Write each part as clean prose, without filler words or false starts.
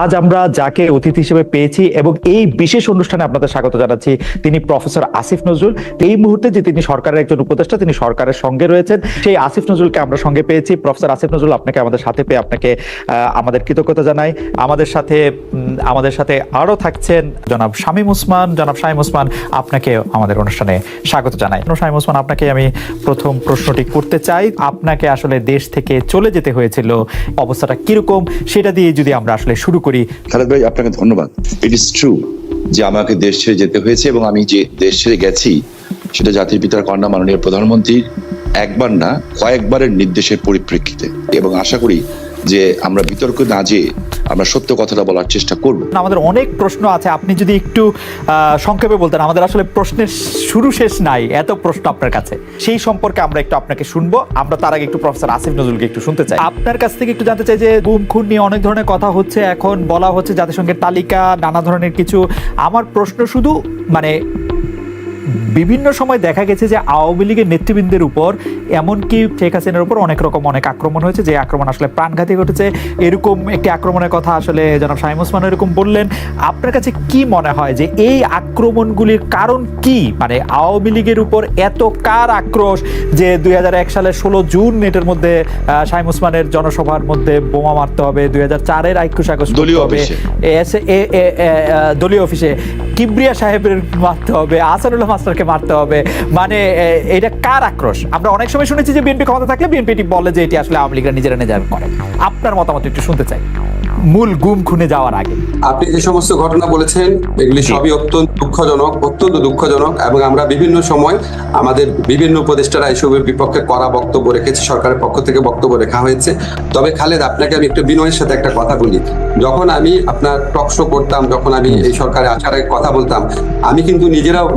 আজ আমরা যাকে অতিথি হিসেবে পেয়েছি এবং এই বিশেষ অনুষ্ঠানে আপনাদের স্বাগত জানাচ্ছি, তিনি প্রফেসর আসিফ নজরুল। এই মুহূর্তে যে তিনি সরকারের একজন উপদেষ্টা, তিনি সরকারের সঙ্গে রয়েছেন, সেই আসিফ নজরুলকে আমরা সঙ্গে পেয়েছি। প্রফেসর আসিফ নজরুল, আপনাকে আমাদের সাথে পেয়ে আপনাকে আমাদের কৃতজ্ঞতা জানাই। আমাদের সাথে আরো থাকছেন জনাব শামীম ওসমান। জনাব শামীম ওসমান, আপনাকে আমাদের অনুষ্ঠানে স্বাগত জানাই। শামীম ওসমান, আপনাকে আমি প্রথম প্রশ্নটি করতে চাই। আপনাকে আসলে দেশ থেকে চলে যেতে হয়েছিল, অবস্থাটা কিরকম সেটা দিয়ে যদি আমরা আসলে শুরু করি। খালেদ ভাই, আপনাকে ধন্যবাদ। ইট ইজ ট্রু যে আমাকে দেশ ছেড়ে যেতে হয়েছে এবং আমি যে দেশ ছেড়ে গেছি সেটা জাতির পিতার কন্যা মাননীয় প্রধানমন্ত্রীর একবার না কয়েকবারের নির্দেশের পরিপ্রেক্ষিতে, এবং আশা করি যে আমরা বিতর্ক না যেয়ে আমরা সত্য কথাটা বলার চেষ্টা করব। আমাদের অনেক প্রশ্ন আছে, আপনি যদি একটু সংক্ষেপে বলতেন। আমাদের আসলে প্রশ্নের শুরু শেষ নাই, এত প্রশ্ন আপনার কাছে, সেই সম্পর্কে আমরা একটু আপনাকে শুনবো। আমরা তার আগে একটু প্রফেসর আসিফ নজরুলকে একটু শুনতে চাই। আপনার কাছ থেকে একটু জানতে চাই যে গুম খুন নিয়ে অনেক ধরনের কথা হচ্ছে, এখন বলা হচ্ছে জাতিসংঘের তালিকা, নানা ধরনের কিছু। আমার প্রশ্ন শুধু বিভিন্ন সময় দেখা গেছে যে আওয়ামী লীগের নেতৃবৃন্দের উপর, এমনকি শেখ হাসিনার উপর অনেক আক্রমণ হয়েছে, যে আক্রমণ আসলে প্রাণঘাতী ঘটেছে। এরকম একটি আক্রমণের কথা আসলে জনাব শামীম ওসমান এরকম বললেন। আপনার কাছে কি মনে হয় যে এই আক্রমণগুলির কারণ কি? আওয়ামী লীগের উপর এত কার আক্রোশ যে 2001 সালের 16 জুন নেটের মধ্যে শামীম ওসমানের জনসভার মধ্যে বোমা মারতে হবে, 2004-এর 21 আগস্ট দলীয় অফিসে কিবরিয়া সাহেবের মারতে হবে, আসানুল্লাহ মাস্টারকে মারতে হবে। এটা কার আক্রোশ? আমরা অনেক সময় শুনেছি যে বিএনপি ক্ষমতা থাকলে বিএনপি বলে যে এটি আসলে আওয়ামী লীগরা নিজেরা নিজেরা করে। আপনার মতামত একটু শুনতে চাই মূল গুম খুনে যাওয়ার আগে। আপনি যে সমস্ত ঘটনা বলেছেন এগুলি সবই অত্যন্ত দুঃখজনক, এবং আমরা বিভিন্ন সময় আমাদের বিভিন্ন উপদেষ্টারা এসবের বিপক্ষে কড়া বক্তব্য রেখেছে, সরকারের পক্ষ থেকে বক্তব্য রেখা হয়েছে। তবে খালেদ, আপনাকে আমি একটু বিনয়ের সাথে একটা কথা বলি। যখন আমি আপনার টক শো করতাম, যখন আমি এই সরকারে আসার আগে কথা বলতাম, আমি কিন্তু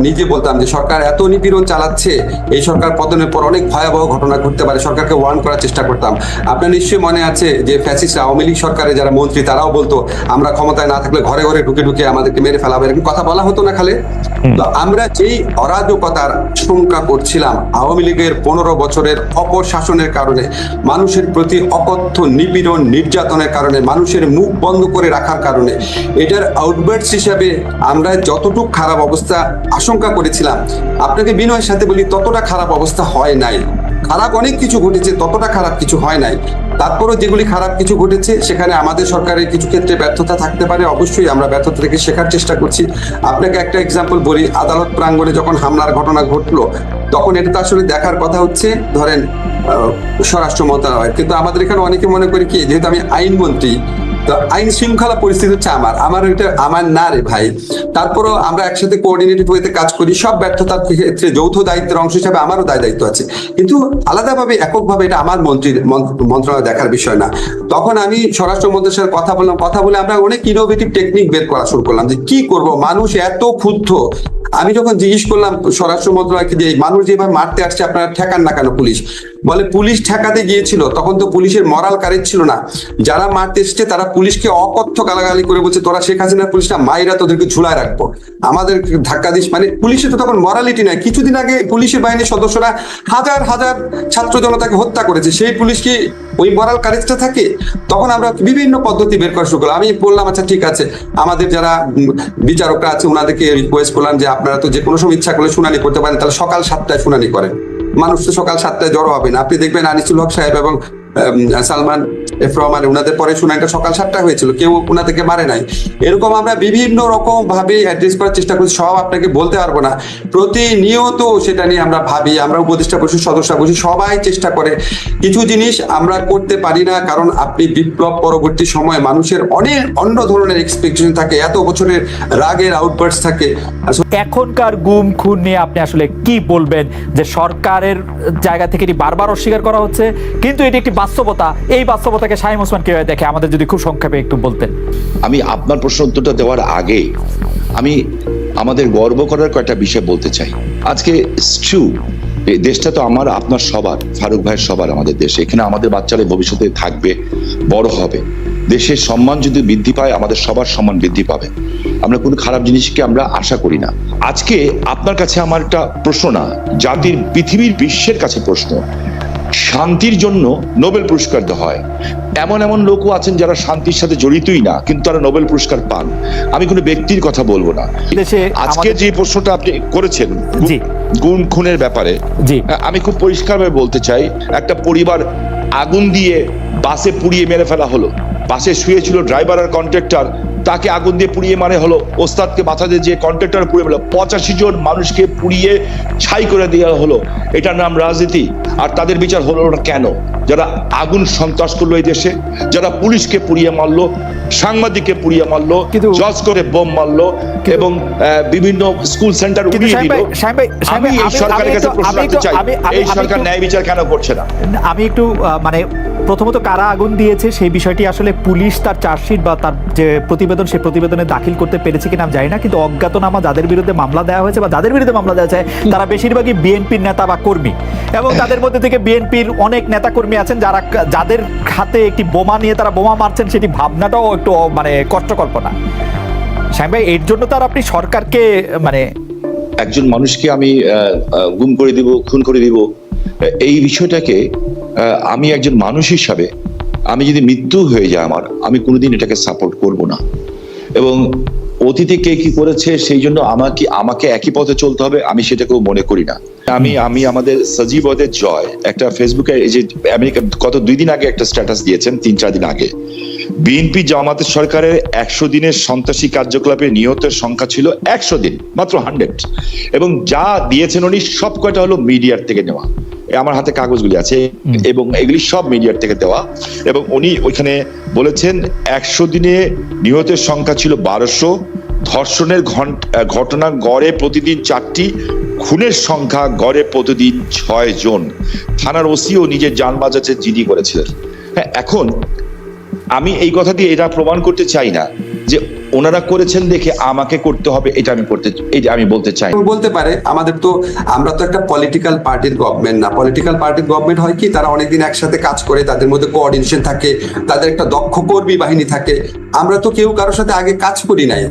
নিজে বলতাম যে সরকার এত নিপীড়ন চালাচ্ছে, এই সরকার পতনের পর অনেক ভয়াবহ ঘটনা ঘটতে পারে, সরকারকে ওয়ার্ন করার চেষ্টা করতাম। আপনার নিশ্চয়ই মনে আছে যে ফ্যাসিস্ট আওয়ামী লীগ সরকারে যারা মন্ত্রী, তারাও বলতো আমরা ক্ষমতায় না থাকলে ঘরে ঘরে ঢুকে আমাদেরকে মেরে ফেলাবে, এরকম কথা বলা হতো না খালে? তো আমরা যেই অরাজকতার আশঙ্কা করছিলাম আওয়ামী লীগের 15 বছরের অপশাসনের কারণে, মানুষের প্রতি অকথ্য নিপীড়ন নির্যাতনের কারণে, মানুষের মুখ বন্ধ করে রাখার কারণে, এটার আউটবার্টস হিসাবে আমরা যতটুকু খারাপ অবস্থা আশঙ্কা করেছিলাম, আপনাকে বিনয়ের সাথে বলি ততটা খারাপ অবস্থা হয় নাই। খারাপ অনেক কিছু ঘটেছে, ততটা খারাপ কিছু হয় নাই। তারপরও যেগুলি খারাপ কিছু ঘটেছে সেখানে আমাদের সরকারের কিছু ক্ষেত্রে ব্যর্থতা থাকতে পারে, অবশ্যই আমরা ব্যর্থতা থেকে শেখার চেষ্টা করছি। আপনাকে একটা এক্সাম্পল বলি, আদালত প্রাঙ্গণে যখন হামলার ঘটনা ঘটলো, তখন এটা তো আসলে দেখার কথা হচ্ছে ধরেন স্বরাষ্ট্র মন্ত্রণালয়, কিন্তু আমাদের এখানে অনেকে মনে করি কি, যেহেতু আমি আইনমন্ত্রী, তো আইন শৃঙ্খলা পরিস্থিতি হচ্ছে আমার না রে ভাই। তারপরও আমরা একসাথে কোঅর্ডিনেটেড ওয়েতে কাজ করি। সব ব্যর্থতার ক্ষেত্রে যৌথ দায়িত্বের অংশ হিসাবে আমারও দায়িত্ব আছে, কিন্তু আলাদাভাবে এককভাবে এটা আমার মন্ত্রণালয় দেখার বিষয় না। তখন আমি স্বরাষ্ট্র মন্ত্রীর সাথে কথা বলে আমরা অনেক ইনোভেটিভ টেকনিক বের করা শুরু করলাম যে কি করব, মানুষ এত ক্ষুব্ধ। আমি যখন জিজ্ঞেস করলাম স্বরাষ্ট্র মন্ত্রণালয়কে যে মানুষ যেভাবে মারতে আসছে আপনারা ঠেকান না কেন? পুলিশ বলে পুলিশ ঠেকাতে গিয়েছিল, তখন তো পুলিশের মরাল কারেজ ছিল না। যারা মারতে এসছে তারা পুলিশকে অকথ্য গালাগালি করে বলছে তোরা শেখ হাসিনার পুলিশটা মাইরা তোদেরকে ঝুলায় রাখবো, আমাদের ধাক্কা দিস। পুলিশের তো তখন মরালিটি নাই। কিছুদিন আগে পুলিশের বাহিনীর সদস্যরা হাজার হাজার ছাত্র জনতাকে হত্যা করেছে, সেই পুলিশ কি ওই মরাল কারেজটা থাকে? তখন আমরা বিভিন্ন পদ্ধতি বের করা শুরু করলাম। আমি বললাম আচ্ছা ঠিক আছে, আমাদের যারা বিচারকরা আছে ওনাদেরকে রিকোয়েস্ট করলাম যে আপনারা তো যে কোনো সময় ইচ্ছা করলে শুনানি করতে পারেন, তাহলে সকাল 7টায় শুনানি করেন। মানুষ তো সকাল 7টায় জড়ো হবে না। আপনি দেখবেন আনিসুল হক সাহেব এবং সালমান এফ রহমান, ওনাদের পরে শুনানিটা সকাল 7টায় হয়েছিল, কেউ ওনাদেরকে মারে নাই। এরকম আমরা বিভিন্ন রকম ভাবে অ্যাড্রেস করার চেষ্টা করছি, সব আপনাকে বলতে পারবো না। প্রতিনিয়ত সেটা নিয়ে আমরা ভাবি, আমরা উপদেষ্টা পরিষদ সদস্য বসি, সবাই চেষ্টা করে। কিছু জিনিস আমরা করতে পারি না, কারণ আপনি বিপ্লব পরবর্তী সময়ে মানুষের অনেক অন্য ধরনের এক্সপেকটেশন থাকে, এত বছরের রাগের আউটবার্টস থাকে। এখনকার গুম খুন নিয়ে আপনি আসলে কি বলবেন? যে সরকারের জায়গা থেকে এটি বারবার অস্বীকার করা হচ্ছে, কিন্তু এটি একটি বাস্তবতা। এই বাস্তবতাকে শামীম ওসমান কিভাবে দেখে, আমাদের যদি খুব সংক্ষেপে একটু বলতেন। আমি আপনার প্রশ্ন উত্তরটা দেওয়ার আগে আমি আমাদের গর্ব করার কয়েকটা বিষয় বলতে চাই। আজকে দেশটা তো আমার আপনার সবার, ফারুক ভাইয়ের সবার, আমাদের দেশে। এখানে আমাদের বাচ্চারা ভবিষ্যতে থাকবে, বড় হবে। দেশের সম্মান যদি বৃদ্ধি পায়, আমাদের সবার সম্মান বৃদ্ধি পাবে। আমরা কোনো খারাপ জিনিসকে আমরা আশা করি না। আজকে আপনার কাছে আমার একটা প্রশ্ন না, জাতির, পৃথিবীর, বিশ্বের কাছে প্রশ্ন, শান্তির জন্য নোবেল পুরস্কার দেওয়া হয়। এমন এমন লোকও আছেন যারা শান্তির সাথে জড়িতই না, কিন্তু তারা নোবেল পুরস্কার পান। আমি কোনো ব্যক্তির কথা বলবো না। দেশে আজকে যে প্রশ্নটা আপনি করেছেন জি গুম খুনের ব্যাপারে, জি আমি খুব পরিষ্কারভাবে বলতে চাই, একটা পরিবার আগুন দিয়ে বাসে পুড়িয়ে মেরে ফেলা হলো। বাসে শুয়েছিল ড্রাইভার আর কন্ট্রাক্টর, তাকে আগুন দিয়ে পুড়িয়ে মারে হলো। ওস্তাদকে মাথা দিয়ে যে কন্ট্রাক্টর পুড়িয়ে মেরে 85 জন মানুষকে পুড়িয়ে ছাই করে দেওয়া হলো। এটার নাম রাজনীতি। আর তাদের বিচার হলো না কেন? যারা আগুন সন্ত্রাস করলো এই দেশে, যারা পুলিশকে পুড়িয়ে মারলো, সাংবাদিককে পুড়িয়ে মারলো, জজ করে বোম মারলো এবং বিভিন্ন স্কুল সেন্টার উড়িয়ে দিল। আমি এই সরকারের কাছে প্রশ্ন রাখতে চাই, এই সরকার ন্যায় বিচার কেন করছে না? আমি একটু মানে প্রথমত কারা আগুন দিয়েছে সেই বিষয়টি আসলে পুলিশ তার চার্জশিট বা তার যে প্রতিবেদন সেই প্রতিবেদনে দাখিল করতে পেরেছে কিনা আমি জানি না, কিন্তু অজ্ঞাতনামা যাদের বিরুদ্ধে মামলা দেওয়া হয়েছে বা যাদের বিরুদ্ধে মামলা দেওয়া হয়েছে তারা বেশিরভাগই বিএনপির নেতা বা কর্মী, এবং তাদের মধ্যে থেকে বিএনপির অনেক নেতা কর্মী আছেন যাদের হাতে একটি বোমা নিয়ে তারা বোমা মারছেন, সেটি ভাবনাটাও একটু মানে কষ্টকল্পনা। সাহেব ভাই, এর জন্য তার আপনি সরকারকে মানে একজন মানুষকে আমি গুম করে দিব, খুন করে দিব, এই বিষয়টাকে আমি একজন মানুষ হিসাবে, আমি যদি মৃত্যু হয়ে যায় আমার, আমি কোনোদিন এটাকে সাপোর্ট করব না। এবং অতীতে কে কি করেছে সেই জন্য আমাকে একই পথে চলতে হবে, আমি সেটাকেও মনে করি না। আমি আমাদের সজীবদের জয় একটা ফেসবুকে, এই যে আমেরিকা গত 2 দিন আগে একটা স্ট্যাটাস দিয়েছেন, 3-4 দিন আগে, বিএনপি জামাতের সরকারের 100 দিনের সন্ত্রাসী কার্যকলাপে নিহতের সংখ্যা ছিল 100 দিন, মাত্র 100, এবং যা দিয়েছেন উনি সব কয়টা হলো মিডিয়ার থেকে নেওয়া। আমার হাতে কাগজগুলি আছে এবং এগুলি সব মিডিয়ার থেকে দেওয়া। এবং উনি ওইখানে বলেছেন 100 দিনে নিহতের সংখ্যা ছিল 1200, ধর্ষণের ঘটনা গড়ে প্রতিদিন 4টি, খুনের সংখ্যা গড়ে প্রতিদিন 6 জন। থানার ওসিও নিজের যান বাঁচাতে জিডি করেছিলেন। হ্যাঁ, এখন আমি এই কথা দিয়ে এটা প্রমাণ করতে চাই না যে ওনারা করেছেন দেখে আমাকে করতে হবে, এটা আমি বলতে চাই। বলতে পারে আমরা তো একটা পলিটিক্যাল পার্টির গভর্নমেন্ট না। পলিটিক্যাল পার্টির গভর্নমেন্ট হয় কি, তারা অনেকদিন একসাথে কাজ করে, তাদের মধ্যে কোঅর্ডিনেশন থাকে, তাদের একটা দক্ষ কর্মী বাহিনী থাকে। আমরা তো কেউ কারোর সাথে আগে কাজ করি নাই,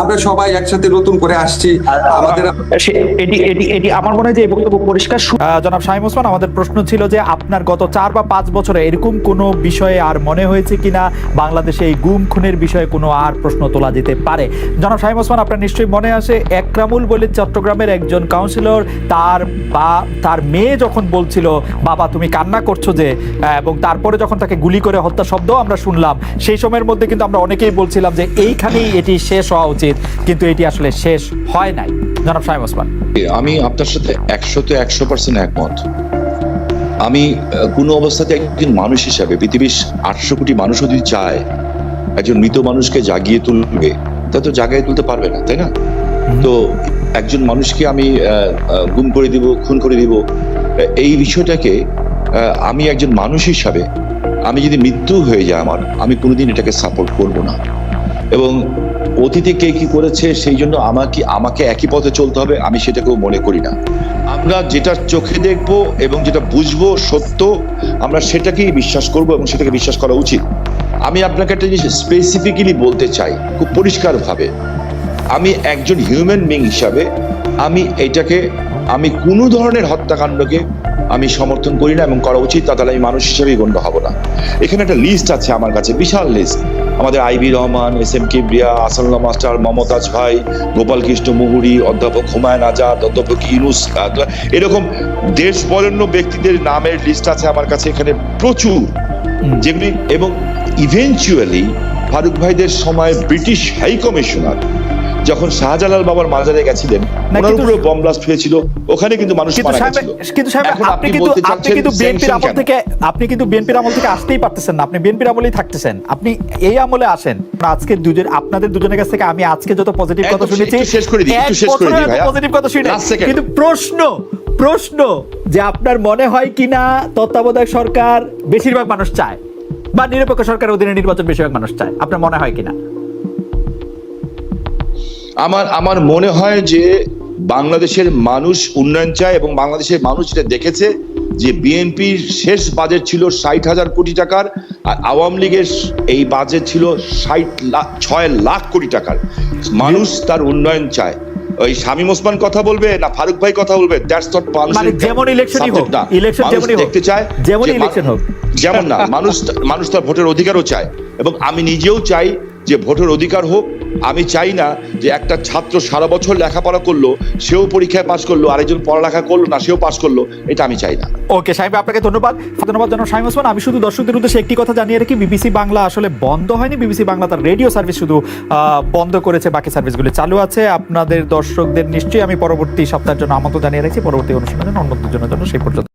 আমরা সবাই একসাথে নতুন করে আসছি। আমাদের এটি আমার মনে হয় যে এই বক্তব্য পরিষ্কার। জনাব শামীম ওসমান, আমাদের প্রশ্ন ছিল যে আপনার গত 4 বা 5 বছরে এরকম কোনো বিষয়ে আর মনে হয়েছে কিনা বাংলাদেশে এই গুম খুনের বিষয়ে কোনো আর প্রশ্ন তোলা যেতে পারে? জনাব শামীম ওসমান, আপনার নিশ্চয়ই মনে আসে একরামুল বলে চট্টগ্রামের একজন কাউন্সিলর, তার মেয়ে যখন বলছিল বাবা তুমি কান্না করছো যে, এবং তারপরে যখন তাকে গুলি করে হত্যা শব্দ আমরা শুনলাম, সেই সময়ের মধ্যে কিন্তু আমরা অনেকেই বলছিলাম যে এইখানেই এটি শেষ হওয়া উচিত, কিন্তু এটি আসলে শেষ হয় নাই। জনাব শামীম ওসমান, আমি আপনার সাথে 100% একমত। আমি কোনো অবস্থাতে একজন মানুষ হিসাবে, পৃথিবীর 800 কোটি মানুষও যদি চায় একজন মৃত মানুষকে জাগিয়ে তুলবে, তা তো জাগিয়ে তুলতে পারবে না, তাই না? তো একজন মানুষকে আমি গুম করে দিব, খুন করে দিব, এই বিষয়টাকে আমি একজন মানুষ হিসাবে, আমি যদি মৃত্যু হয়ে যায় আমার, আমি কোনোদিন এটাকে সাপোর্ট করব না। এবং অতীতে কে কি করেছে সেই জন্য আমাকে একই পথে চলতে হবে, আমি সেটাকেও মনে করি না। আমরা যেটা চোখে দেখবো এবং যেটা বুঝবো সত্য, আমরা সেটাকেই বিশ্বাস করব এবং সেটাকে বিশ্বাস করা উচিত। আমি আপনাকে একটা জিনিস স্পেসিফিক্যালি বলতে চাই খুব পরিষ্কারভাবে, আমি একজন হিউম্যান বিং হিসাবে আমি কোনো ধরনের হত্যাকাণ্ডকে আমি সমর্থন করি না এবং করা উচিত, তাহলে আমি মানুষ হিসেবেই গণ্য হব না। এখানে একটা লিস্ট আছে আমার কাছে, বিশাল লিস্ট। আমাদের IB Rahman, SM Kibria, Ahsanullah master, Mumtaz ভাই, গোপাল কৃষ্ণ মুহুরী, অধ্যাপক হুমায়ুন আজাদ, অধ্যাপক ইউনুস, এরকম দেশ বরেণ্য ব্যক্তিদের নামের লিস্ট আছে আমার কাছে এখানে প্রচুর, যেগুলি, এবং ইভেনচুয়ালি ফারুক ভাইদের সময় ব্রিটিশ হাই কমিশনার যখন শাহজালাল বাবার মাজারে গেছিলেন, ওনার উপরে বম ব্লাস্ট হয়েছিল, ওখানে কিন্তু মানুষ মারা গেছিল। কিন্তু সাহেব, আপনি কিন্তু বিএনপির আমল থেকে আসতেই পারতেছেন না, আপনি বিএনপির আমলেই থাকতেছেন, আপনি এই আমলে আসেন। আজকে আপনাদের দুজনের কাছ থেকে আমি আজকে যত পজিটিভ কথা শুনেছি, পজিটিভ কথা শুনে, কিন্তু প্রশ্ন যে আপনার মনে হয় কিনা তত্ত্বাবধায়ক সরকার বেশিরভাগ মানুষ চায় বা নিরপেক্ষ সরকারের অধীনে নির্বাচন বেশিরভাগ মানুষ চায়, আপনার মনে হয় কিনা? আমার মনে হয় যে বাংলাদেশের মানুষ উন্নয়ন চায় এবং বাংলাদেশের মানুষ এটা দেখেছে যে বিএনপির শেষ বাজেট ছিল 60,000 কোটি টাকার, আর আওয়ামী লীগের এই বাজেট ছিল 6 লাখ কোটি টাকার। মানুষ তার উন্নয়ন চায়। ওই শামীম ওসমান কথা বলবে না ফারুক ভাই কথা বলবে, দ্যাটস নট মানে যেমন ইলেকশনই হোক, ইলেকশন যেমনই হোক, দেখতে চায় যেমন যে ইলেকশন হোক, যেমন না মানুষ তার ভোটের অধিকারও চায়, এবং আমি নিজেও চাই যে ভোটের অধিকার হোক। আমি চাই না যে একটা ছাত্র সারা বছর লেখাপড়া করলো, সেও পরীক্ষায় পাশ করলো, আরেকজন পড়ালেখা করলো না, সেও পাশ করলো, এটা আমি চাই না। ওকে শামীম, আপনাকে ধন্যবাদ জানাব শামীম ওসমান। আমি শুধু দর্শকদের উদ্দেশ্যে একটি কথা জানিয়ে রাখি, বিবিসি বাংলা আসলে বন্ধ হয়নি। বিবিসি বাংলা তার রেডিও সার্ভিস শুধু বন্ধ করেছে, বাকি সার্ভিসগুলো চালু আছে। আপনাদের দর্শকদের নিশ্চয়ই আমি পরবর্তী সপ্তাহের জন্য আমন্ত্রণ জানিয়ে রাখছি, পরবর্তী অনুষ্ঠানের জন্য, অন্যদের জন্য। সেই পর্যন্ত